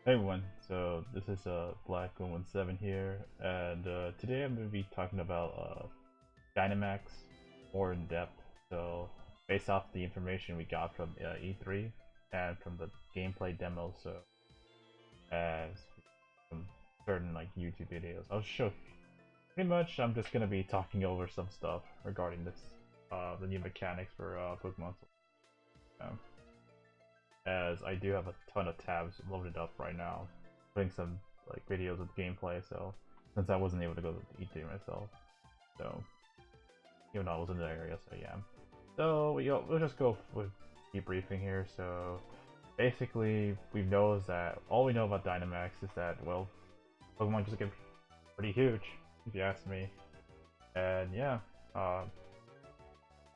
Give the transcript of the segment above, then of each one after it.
Hey everyone, so this is Black117 here, and today I'm going to be talking about Dynamax more in depth. So, based off the information we got from E3 and from the gameplay demo, so as some certain like YouTube videos, I'll show. Pretty much, I'm just going to be talking over some stuff regarding this, the new mechanics for Pokemon. Um, as I do have a ton of tabs loaded up right now, putting some like videos of gameplay. So since I wasn't able to go to E3 myself, so even though I was in the area, so yeah. So we'll just go with debriefing here. So basically, we know is that all we know about Dynamax is that well, Pokemon just get pretty huge, if you ask me. And yeah,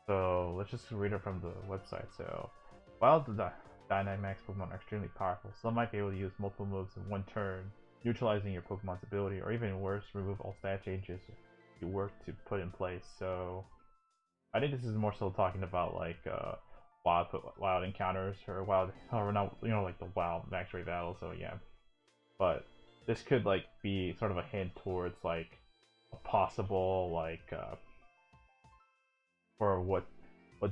so let's just read it from the website. So while the Dynamax Pokemon are extremely powerful, some might be able to use multiple moves in one turn, neutralizing your Pokemon's ability, or even worse, remove all stat changes you work to put in place. So I think this is more so talking about like wild encounters or wild, or not, like the wild max rate battle. So yeah, but this could like be sort of a hint towards like a possible like for what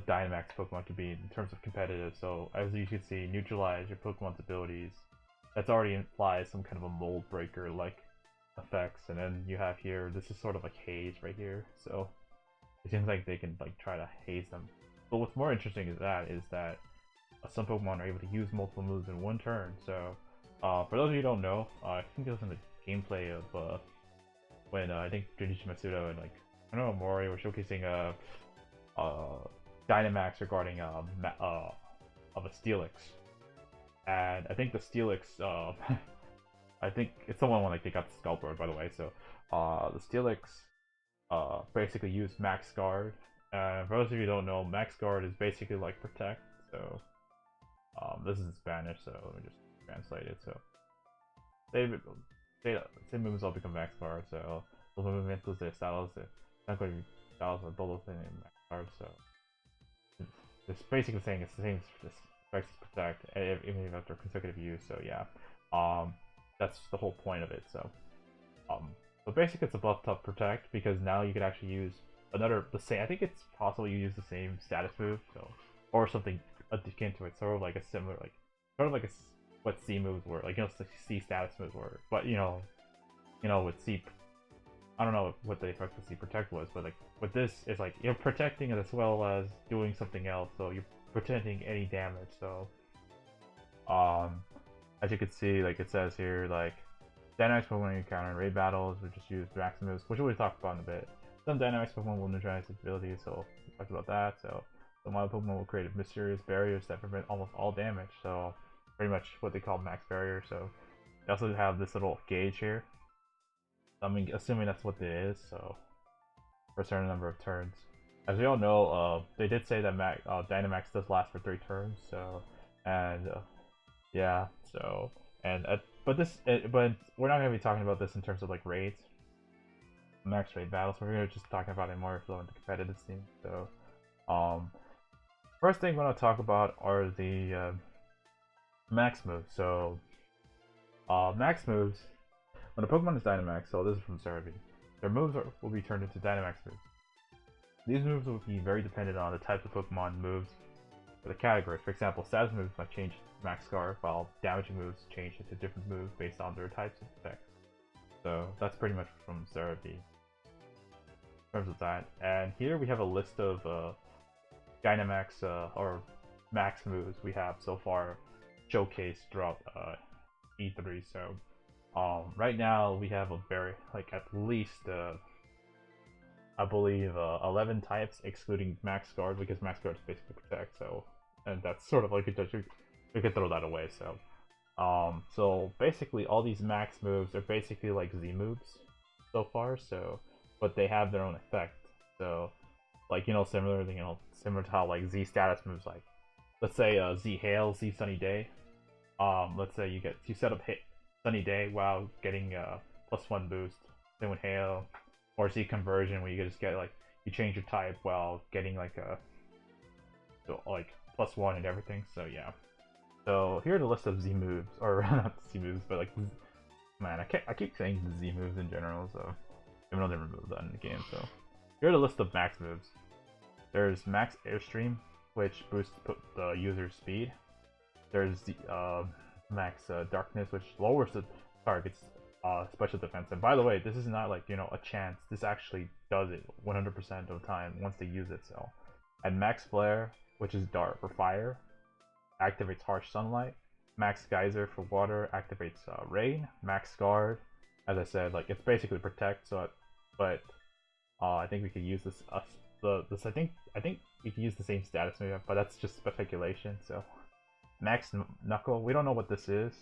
Dynamax Pokemon could be in terms of competitive. So as you can see, neutralize your Pokemon's abilities. That's already implies some kind of a mold breaker like effects, and then you have here, this is sort of like haze right here. So it seems like they can like try to haze them. But what's more interesting is that some Pokemon are able to use multiple moves in one turn. So for those of you who don't know, I think it was in the gameplay of when I think Junichi Masuda and like I don't know Mori were showcasing Dynamax regarding of a Steelix, and I think the Steelix I think it's someone when like they got the Scalper, by the way. So the Steelix basically used Max Guard. For those of you who don't know, Max Guard is basically like Protect. So this is in Spanish, so let me just translate it. So they moves all become Max Guard. So los movimientos de estados de estados a todos en Max Guard. So it's basically saying it's the same effects as Protect, even after consecutive use. So yeah, that's the whole point of it. So so basically it's a buff up Protect because now you can actually use the same. I think it's possible you use the same status move, so or something akin to it, sort of like a similar, like sort of like what C moves were, like C status moves were. But with C, I don't know what the effect of C Protect was, but like with this, it's like you're protecting it as well as doing something else, so you're protecting any damage. So, as you can see, like it says here, like Dynamax Pokemon you encounter in raid battles, we just use max moves, which we'll talk about in a bit. Some Dynamax Pokemon will neutralize its abilities, so we talked about that. So some wild Pokemon will create mysterious barriers that prevent almost all damage. So pretty much what they call max barrier. So they also have this little gauge here. I mean, assuming that's what it is. So for a certain number of turns. As we all know, they did say that Dynamax does last for 3 turns. So and yeah, so and but we're not gonna be talking about this in terms of like raids, max raid battles. We're gonna just talking about it more flow into competitive scene. So, first thing we're gonna talk about are the max moves. So, max moves when a Pokemon is Dynamax. So this is from Cerebi. Their moves will be turned into Dynamax moves. These moves will be very dependent on the types of Pokemon moves for the categories. For example, status moves might change Max Guard, while damaging moves change into different moves based on their types of effects. So that's pretty much from Cerebi in terms of that. And here we have a list of Dynamax or max moves we have so far showcased throughout E3. So right now we have a very like at least I believe 11 types, excluding Max Guard, because Max Guard is basically Protect. So, and that's sort of like we could throw that away. So basically all these max moves are basically like Z moves so far. So, but they have their own effect. So, like similarly, similar to how like Z status moves, like let's say Z Hail, Z Sunny Day. Let's say you set up hit Sunny Day while getting +1 boost. Then with Hail, or Z Conversion, where you just get like you change your type while getting like a +1 and everything. So yeah. So here are the list of Z moves, or not Z moves, but like, man, I keep saying the Z moves in general, so even though they removed that in the game. So here are the list of max moves. There's Max Airstream, which boosts the user's speed. There's the Max Darkness, which lowers the target's special defense. And by the way, this is not like, you know, a chance. This actually does it 100% of the time once they use it. So, and Max Flare, which is dark for fire, activates harsh sunlight. Max Geyser for water activates rain. Max Guard, as I said, like it's basically protect. So, but I think we could use this. I think we can use the same status maybe, but that's just speculation. So, Max Knuckle, we don't know what this is,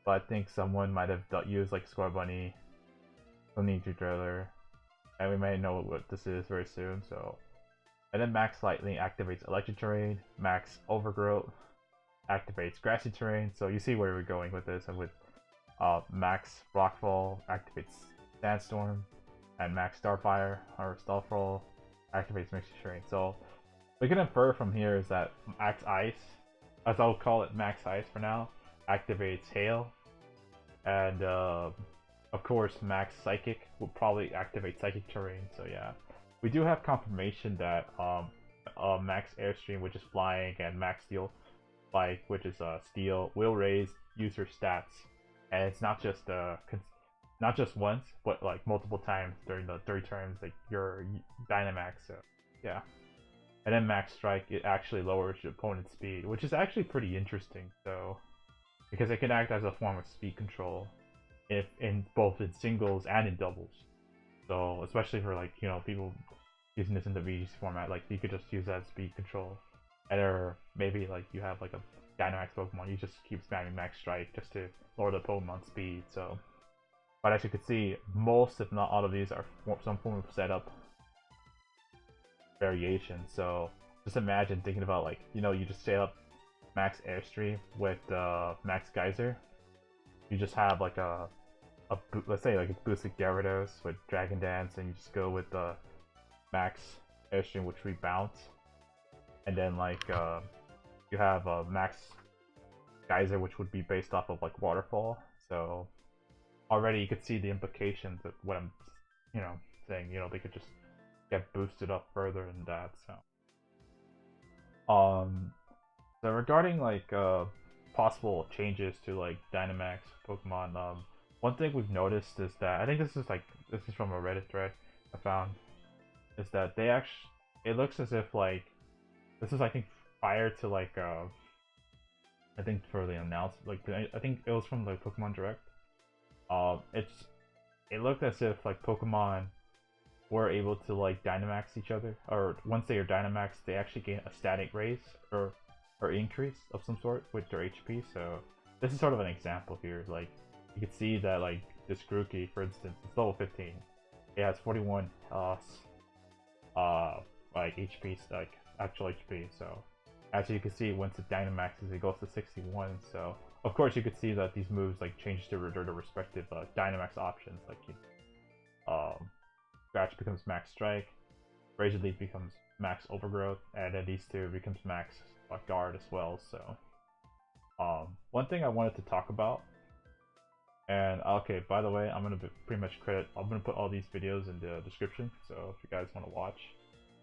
but I think someone might have used like Score Bunny, some Ninja trailer, and we may know what this is very soon. So, and then Max Lightning activates Electric Terrain. Max Overgrowth activates Grassy Terrain. So you see where we're going with this, and with Max Rockfall activates Sandstorm, and Max Starfire or Starfall activates Mixed Terrain. So we can infer from here is that Max Ice, as I'll call it Max Ice for now, activates Hail, and of course Max Psychic will probably activate Psychic Terrain. So yeah, we do have confirmation that Max Airstream, which is flying, and Max Steel Spike, which is Steel, will raise user stats, and it's not just once, but like multiple times during the 3 turns that you're Dynamax. So yeah. And then Max Strike, it actually lowers your opponent's speed, which is actually pretty interesting. So, because it can act as a form of speed control, if in both in singles and in doubles. So, especially for like, you know, people using this in the VGC format, like you could just use that as speed control, or maybe like you have like a Dynamax Pokemon, you just keep spamming Max Strike just to lower the Pokemon's speed. So, but as you can see, most if not all of these are some form of setup variation. So just imagine thinking about, like, you know, you just set up Max Airstream with Max Geyser. You just have like let's say like a boosted Gyarados with Dragon Dance, and you just go with the Max Airstream, which we bounce, and then like you have Max Geyser, which would be based off of like Waterfall. So already you could see the implications of what I'm, you know, saying. You know, they could just get boosted up further than that. So regarding like possible changes to like Dynamax Pokemon, one thing we've noticed is that, I think this is from a Reddit thread I found, is that they actually, it looks as if like this is, I think, prior to like I think for the announcement, like I think it was from the Pokemon Direct. It looked as if like Pokemon were able to like Dynamax each other, or once they are Dynamax, they actually gain a static raise or increase of some sort with their HP. So this is sort of an example here. Like you can see that like this Grookey, for instance, it's level 15. It has 41 like HP, like actual HP. So as you can see, once it Dynamaxes, it goes to 61. So of course you could see that these moves like change their respective Dynamax options. Like Scratch becomes Max Strike, Razor Leaf becomes Max Overgrowth, and then these two becomes Max Guard as well. So one thing I wanted to talk about, and okay, by the way, I'm gonna I'm gonna put all these videos in the description, so if you guys want to watch,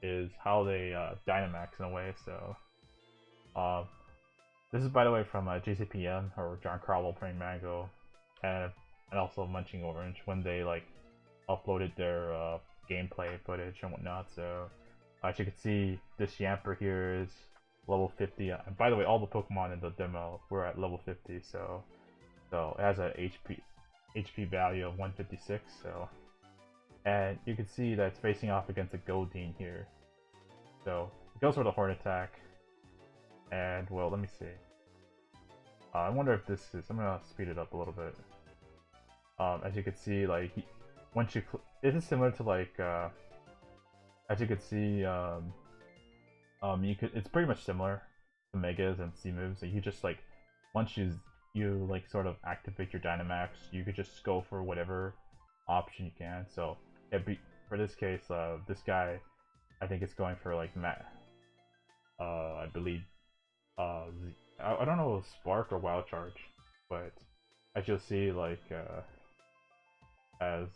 is how they Dynamax in a way. So this is, by the way, from JCPM, or John Crowell playing Mango, and also Munching Orange, when they like uploaded their gameplay footage and whatnot. So as you can see, this Yamper here is level 50. And by the way, all the Pokemon in the demo were at level 50. So it has a HP value of 156. So, and you can see that it's facing off against a Goldeen here. So it goes for the Horn Attack. And well, let me see. I wonder if this is. I'm gonna speed it up a little bit. As you can see, like once you, this is similar to like as you can see, it's pretty much similar to Megas and C moves. So you just like, once you like sort of activate your Dynamax, you could just go for whatever option you can. So for this case, this guy, I think it's going for like I believe I don't know if Spark or Wild Charge, but as you'll see, like as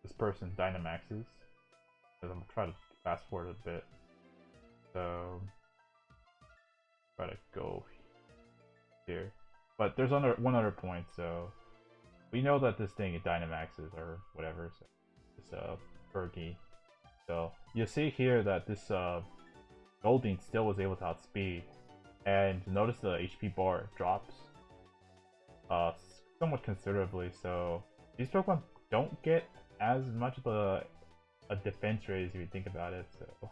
this person Dynamaxes, I'm gonna try to fast forward a bit. So try to go here, but there's one other point. So we know that this thing it Dynamaxes or whatever. So this Fergie. So you see here that this Goldeen still was able to outspeed, and notice the HP bar drops somewhat considerably. So these Pokemon don't get as much of a defense raise if you think about it. So,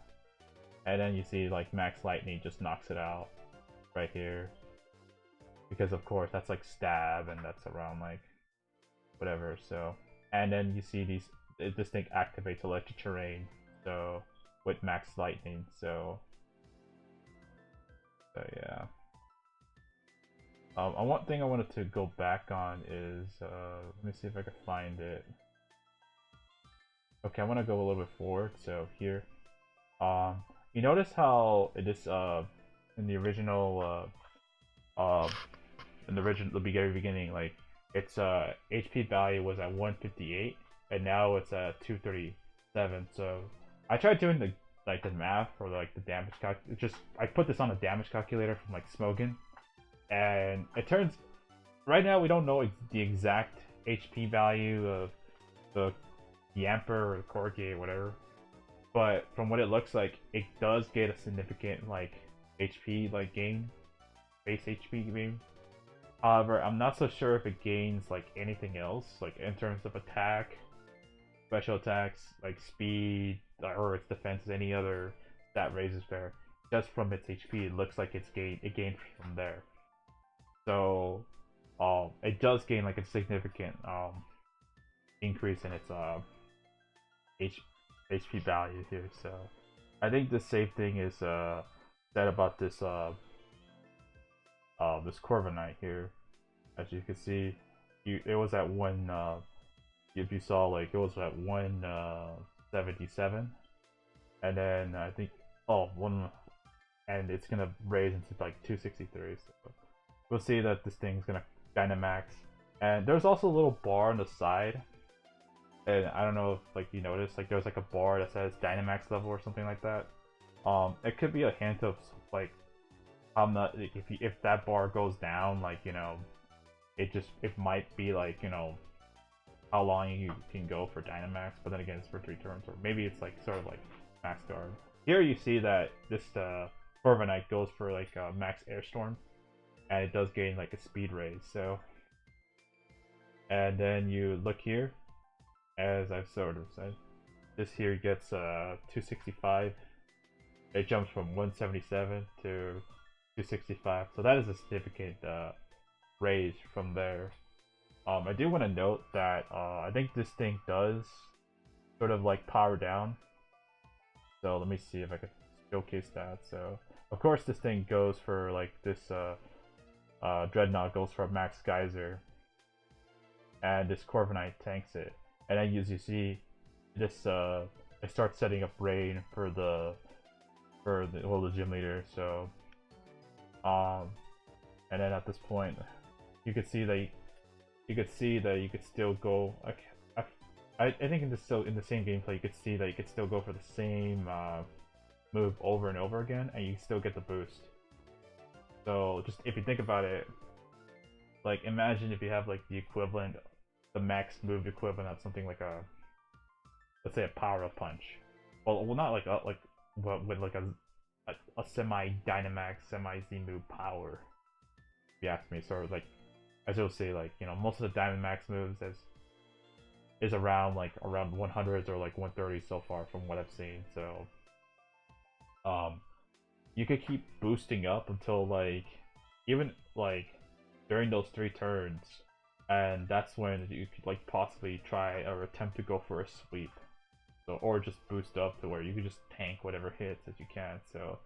and then you see like Max Lightning just knocks it out right here, because of course that's like stab and that's around like whatever. So, and then you see this thing activates electric terrain. So with Max Lightning. So yeah. One thing I wanted to go back on is let me see if I can find it. Okay, I want to go a little bit forward. So here, you notice how it is in the original the very beginning, like its HP value was at 158, and now it's at 237. So I tried doing the math for like the damage calc. I put this on a damage calculator from like Smogon, and it turns right now we don't know the exact HP value of the Yamper or the Corgi or whatever, but from what it looks like, it does get a significant like HP like gain, base HP gain. However, I'm not so sure if it gains like anything else, like in terms of attack, special attacks, like speed, or its defense, any other stat raises there. Just from its HP, it looks like it gained from there. So, it does gain like a significant increase in its HP value here. So, I think the same thing is said about this this Corviknight here. As you can see, it was at one. If you saw, like it was at 177, and then I think and it's gonna raise into like 263. So we'll see that this thing's gonna Dynamax. And there's also a little bar on the side, and I don't know if like you noticed, like there's like a bar that says Dynamax level or something like that. It could be a hint of like I'm not if that bar goes down, like it might be like how long you can go for Dynamax, but then again it's for 3 turns, or maybe it's like sort of like Max Guard. Here you see that this Corviknight goes for like Max Airstorm, and it does gain like a speed raise. So, and then you look here, as I've sort of said, this here gets 265. It jumps from 177 to 265, so that is a significant raise from there. I do want to note that I think this thing does sort of like power down. So let me see if I can showcase that. So of course this thing goes for like this Dreadnought goes for Max Geyser, and this Corviknight tanks it. And then as you see, this it starts setting up rain for the gym leader. So and then at this point, you could see that you could still go. I think in the same gameplay, you could see that you could still go for the same move over and over again, and you still get the boost. So just if you think about it, like imagine if you have like the equivalent, the max move equivalent of something like let's say a power up punch. Well, not like but with like a semi Dynamax, semi Z move power. If you ask me, sort of like. As you'll see, like most of the Dynamax moves is around 100s or like 130 so far from what I've seen. So, you could keep boosting up until like even like during those 3 turns, and that's when you could like possibly try or attempt to go for a sweep. So or just boost up to where you could just tank whatever hits that you can. So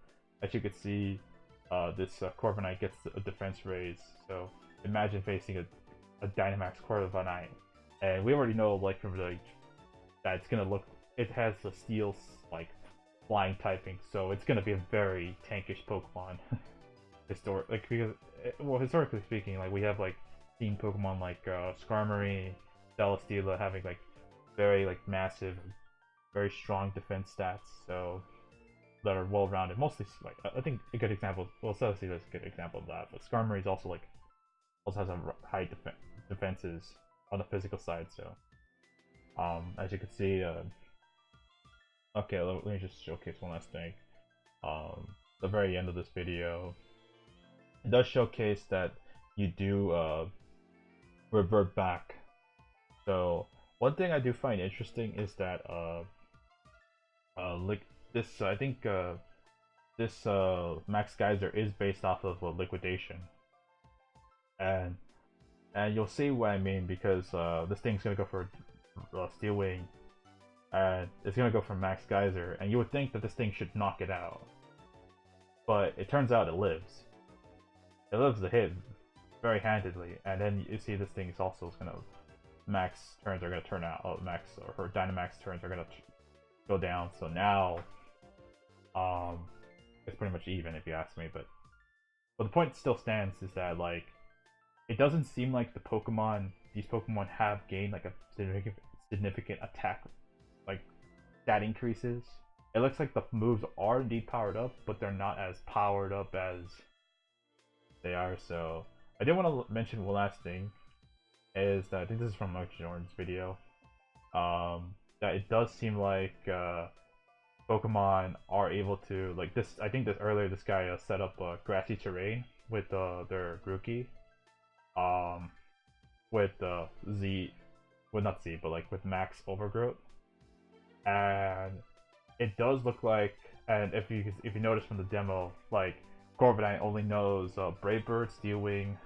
as you could see, this Corviknight gets a defense raise. So imagine facing a Dynamax Corviknight, and we already know like from the that it's gonna look. It has the steel like flying typing, so it's gonna be a very tankish Pokemon. because well, historically speaking, like we have like seen Pokemon like Skarmory, Celesteela having like very like massive, very strong defense stats, so that are well rounded. Mostly like I think a good example. Well, Celesteela is a good example of that, but Skarmory is also like also has a high defenses on the physical side. So as you can see, okay, let me just showcase one last thing. The very end of this video, it does showcase that you do revert back. So one thing I do find interesting is that like this, I think this Max Geyser is based off of liquidation, and you'll see what I mean because this thing's gonna go for Steel Wing, and it's gonna go for Max Geyser, and you would think that this thing should knock it out, but it turns out it lives. It lives the hit very handedly, and then you see this thing is also gonna Max turns are gonna turn out. Oh, Max or her Dynamax turns are gonna go down. So now, it's pretty much even if you ask me. But the point still stands is that like it doesn't seem like these Pokemon have gained like a significant attack, like stat increases. It looks like the moves are indeed powered up, but they're not as powered up as they are. So I did want to mention one last thing is that I think this is from Mike Jordan's video. That it does seem like Pokemon are able to like this. I think that earlier this guy set up grassy terrain with their Grookey, with Z, well not Z, but like with Max Overgrowth, and it does look like, and if you notice from the demo, like Corviknight only knows Brave Bird, Steel Wing,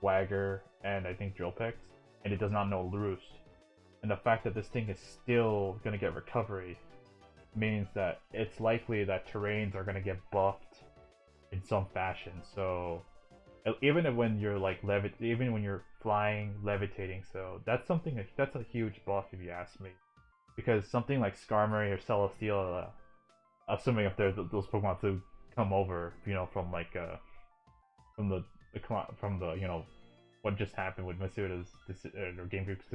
Wagger, and I think Drillpex, and it does not know Roost. And the fact that this thing is still gonna get recovery means that it's likely that terrains are gonna get buffed in some fashion. So even when you're like even when you're flying, levitating, so that's something that's a huge buff if you ask me. Because something like Skarmory or Celesteela, assuming if those Pokemon do come over, you know, from like from the what just happened with Masuda's or Game Freak's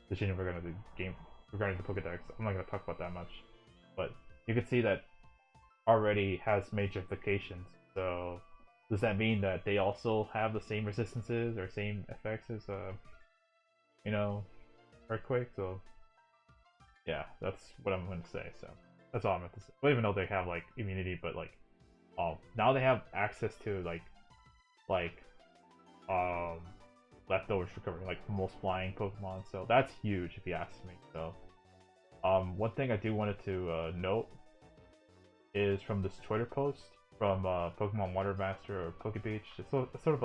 decision regarding the Pokedex. I'm not gonna talk about that much, but you can see that already has major implications. So does that mean that they also have the same resistances or same effects as you know, Earthquake? So yeah, that's what I'm gonna say. So that's all I'm gonna say. I don't even know they have like immunity, but like now they have access to like leftovers recovery, like most flying Pokemon. So that's huge if you ask me. So one thing I do wanted to note is from this Twitter post from Pokemon Watermaster or Pokebeach. It's sort of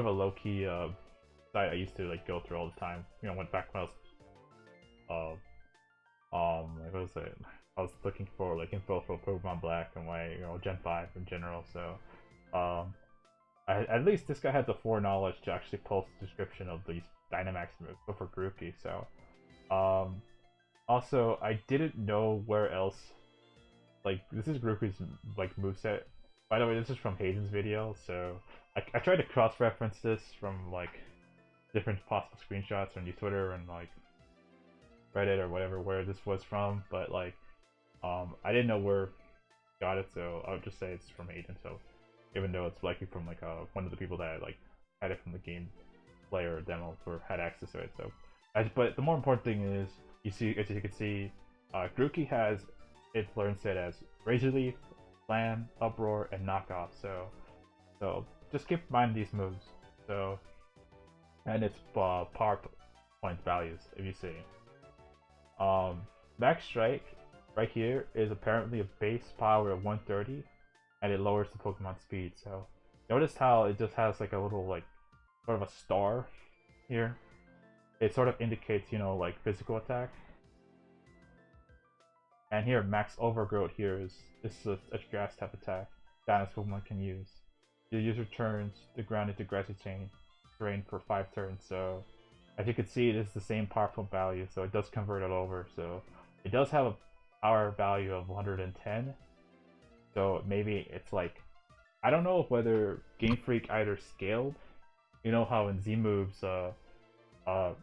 a low key site I used to like go through all the time. You know, went back when I was like, what was it? I was looking for like info for Pokemon Black and White, you know, Gen 5 in general. So at least this guy had the foreknowledge to actually post a description of these Dynamax moves for Grookey. So also I didn't know where else, like this is Grookey's like moveset. By the way, this is from Hayden's video, so I tried to cross-reference this from like different possible screenshots on Twitter and like Reddit or whatever where this was from, but like I didn't know where got it, so I would just say it's from Hayden. So even though it's likely from like one of the people that like had it from the game player or demo or had access to it. So but the more important thing is as you can see, Grookey has its learn set as Razor Leaf, Slam, Uproar, and Knockoff. So just keep in mind these moves. So and its power point values if you see. Max Strike right here is apparently a base power of 130, and it lowers the Pokemon speed. So notice how it just has like a little like sort of a star here. It sort of indicates, you know, like physical attack. And here, Max Overgrowth here is a grass type attack that Pokemon can use. The user turns the ground into grassy terrain for 5 turns. So as you can see, it is the same powerful value, so it does convert it over. So it does have a power value of 110. So maybe it's like I don't know whether Game Freak either scaled. You know how in Z moves,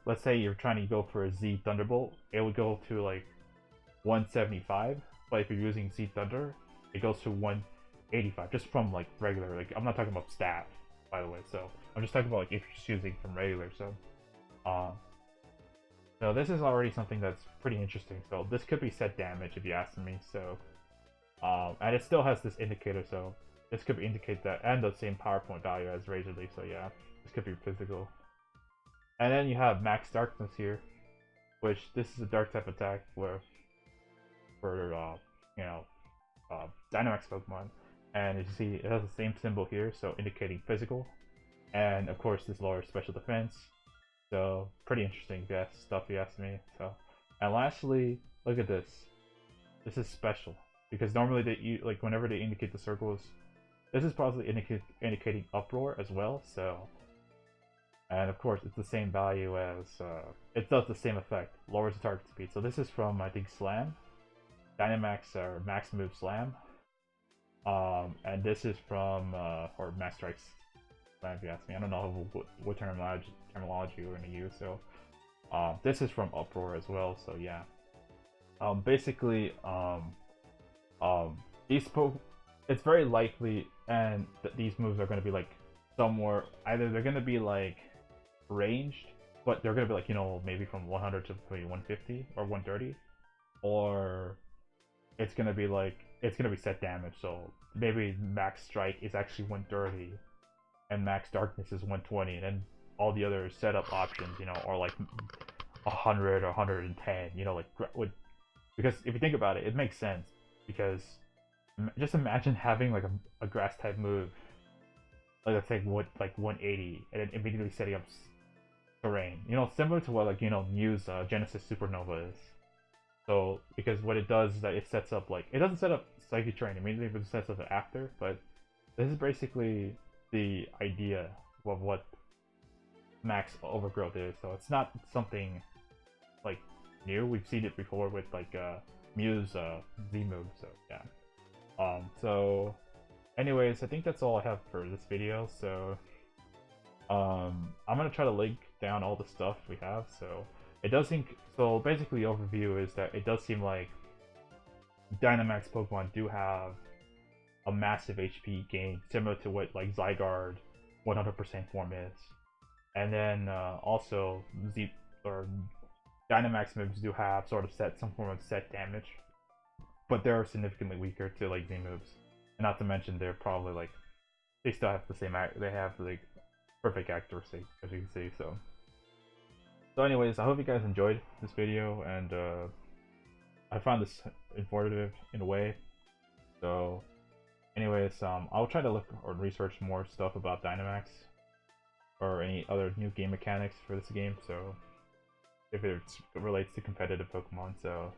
let's say you're trying to go for a Z Thunderbolt, it would go to like 175, but if you're using Z Thunder, it goes to 185, just from like regular. Like I'm not talking about stat, by the way. So I'm just talking about like if you're just using from regular. Uh, so this is already something that's pretty interesting. So this could be set damage if you ask me. So and it still has this indicator. So this could indicate that and the same PowerPoint value as Razor Leaf. So yeah, this could be physical. And then you have Max Darkness here, which this is a dark type attack where for you know Dynamax Pokemon, and as you see, it has the same symbol here, so indicating physical, and of course this lowers special defense. So pretty interesting stuff, if you ask me. So, and lastly, look at this. This is special because normally they like whenever they indicate the circles, this is probably indicating uproar as well. So, and of course it's the same value as it does the same effect, lowers the target speed. So this is from I think Slam. Dynamax or Max Move Slam. And this is from, or Max Strikes Slam, if you ask me. I don't know what terminology we're going to use. So, this is from Uproar as well. So, yeah. Basically, it's very likely, and these moves are going to be like somewhere, either they're going to be like ranged, but they're going to be like, you know, maybe from 100 to maybe 150 or 130, or it's gonna be like set damage. So maybe Max Strike is actually 130, and Max Darkness is 120, and then all the other setup options, you know, are like 100 or 110. You know, like because if you think about it, it makes sense because just imagine having like a grass type move, like let's say like 180, and then immediately setting up terrain. You know, similar to what like you know Mew's Genesis Supernova is. So, because what it does is that it sets up, like, it doesn't set up Psychic Terrain immediately, but it sets up after, but this is basically the idea of what Max Overgrowth is, so it's not something, like, new. We've seen it before with, like, Mew's Z move, so, yeah. So, anyways, I think that's all I have for this video, so, I'm gonna try to link down all the stuff we have, so... It does seem so. Basically, the overview is that it does seem like Dynamax Pokemon do have a massive HP gain, similar to what like Zygarde 100% form is, and then also Dynamax moves do have sort of some form of set damage, but they're significantly weaker to like Z moves. And not to mention they're probably like they still have the same they have like perfect accuracy, as you can see. So anyways, I hope you guys enjoyed this video, and I found this informative in a way. So anyways, I'll try to look or research more stuff about Dynamax or any other new game mechanics for this game, so if it relates to competitive Pokemon. So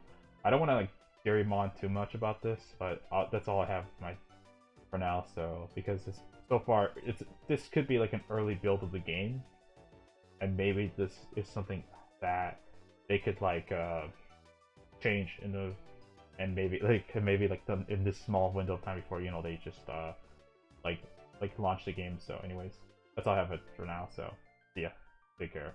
I don't want to like dairy on too much about this, but that's all I have for now. So because so far this could be like an early build of the game, and maybe this is something that they could like change in the and maybe in this small window of time before, you know, they just like launch the game. So anyways, that's all I have for now. So see ya, take care.